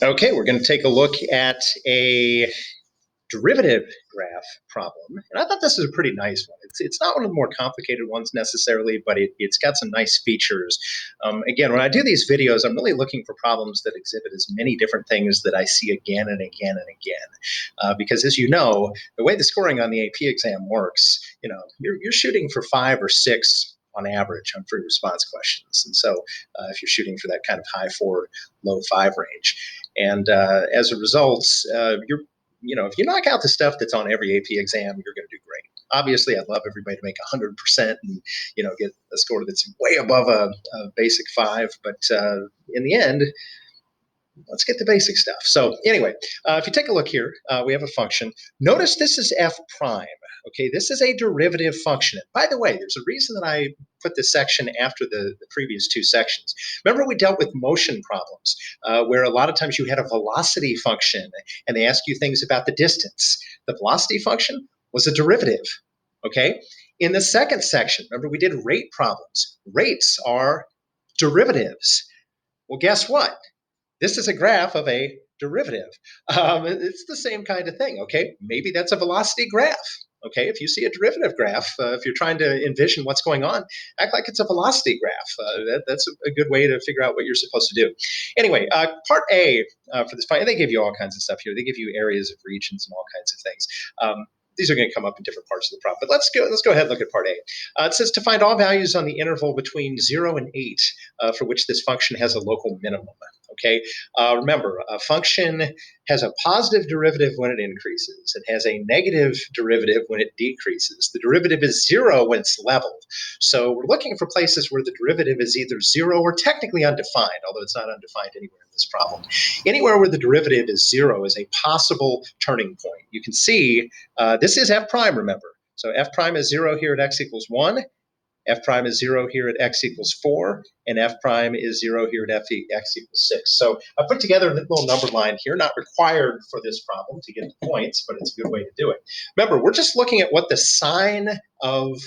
Okay, we're going to take a look at a derivative graph problem. And I thought this is a pretty nice one. It's not one of the more complicated ones necessarily, but it's got some nice features. Again, when I do these videos, I'm really looking for problems that exhibit as many different things that I see again and again and again. Because as you know, the way the scoring on the AP exam works, you're shooting for 5 or 6 on average on free response questions. And so if you're shooting for that kind of high 4, low 5 range. And as a result, if you knock out the stuff that's on every AP exam, you're going to do great. Obviously, I'd love everybody to make 100% and get a score that's way above a basic 5. But in the end, let's get the basic stuff. So anyway, if you take a look here, we have a function. Notice this is f prime. Okay, this is a derivative function. And by the way, there's a reason that I put this section after the previous 2 sections. Remember, we dealt with motion problems where a lot of times you had a velocity function and they ask you things about the distance. The velocity function was a derivative. Okay, in the second section, remember we did rate problems. Rates are derivatives. Well, guess what? This is a graph of a derivative. It's the same kind of thing, okay? Maybe that's a velocity graph, okay? If you see a derivative graph, if you're trying to envision what's going on, act like it's a velocity graph. That's a good way to figure out what you're supposed to do. Anyway, part A for this fight, they give you all kinds of stuff here. They give you areas of regions and all kinds of things. These are going to come up in different parts of the problem. But let's go ahead and look at part A. It says to find all values on the interval between 0 and 8 for which this function has a local minimum. Okay, remember, a function has a positive derivative when it increases. It has a negative derivative when it decreases. The derivative is 0 when it's leveled. So we're looking for places where the derivative is either 0 or technically undefined, although it's not undefined anywhere in this problem. Anywhere where the derivative is 0 is a possible turning point. You can see this is f prime, remember. So f prime is 0 here at x equals 1. F prime is 0 here at x equals 4, and f prime is 0 here at x equals 6. So I put together a little number line here, not required for this problem to get the points, but it's a good way to do it. Remember, we're just looking at what the sign of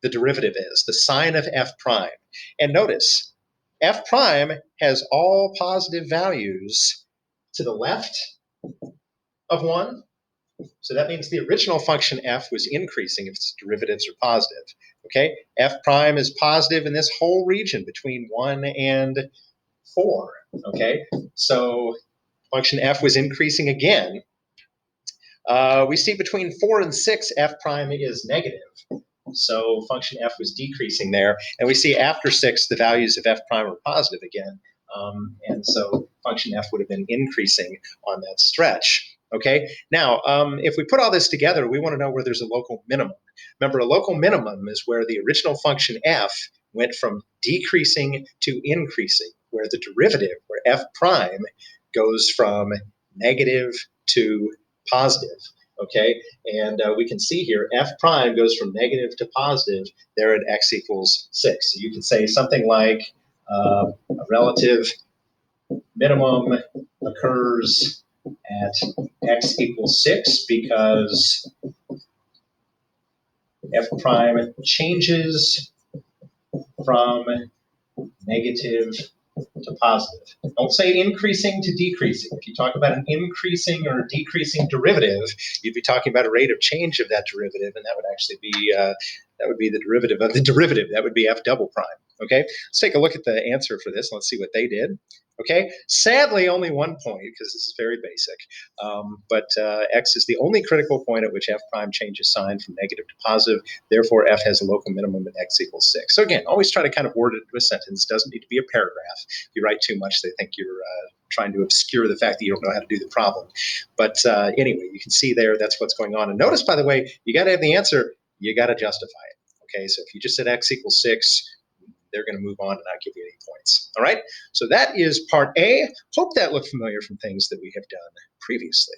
the derivative is, the sign of f prime. And notice, f prime has all positive values to the left of 1. So that means the original function f was increasing if its derivatives are positive. Okay, f prime is positive in this whole region between 1 and 4. Okay, so function f was increasing again. We see between 4 and 6, f prime is negative. So function f was decreasing there. And we see after 6, the values of f prime are positive again. And so function f would have been increasing on that stretch. Okay, now if we put all this together, we want to know where there's a local minimum. Remember, a local minimum is where the original function f went from decreasing to increasing, where the derivative, where f prime, goes from negative to positive. Okay, and we can see here f prime goes from negative to positive there at x equals 6. So you can say something like a relative minimum occurs at x equals 6 because f prime changes from negative to positive. Don't say increasing to decreasing. If you talk about an increasing or decreasing derivative, you'd be talking about a rate of change of that derivative, and that would actually be the derivative of the derivative. That would be f double prime. Okay, let's take a look at the answer for this. Let's see what they did. Okay, sadly, only 1 point because this is very basic. But x is the only critical point at which f prime changes sign from negative to positive. Therefore, f has a local minimum at x equals 6. So again, always try to kind of word it into a sentence. It doesn't need to be a paragraph. If you write too much, they think you're trying to obscure the fact that you don't know how to do the problem. But anyway, you can see there that's what's going on. And notice, by the way, you got to have the answer. You got to justify it. Okay, so if you just said x equals 6, they're going to move on and not give you any points. All right, so that is part A. Hope that looked familiar from things that we have done previously.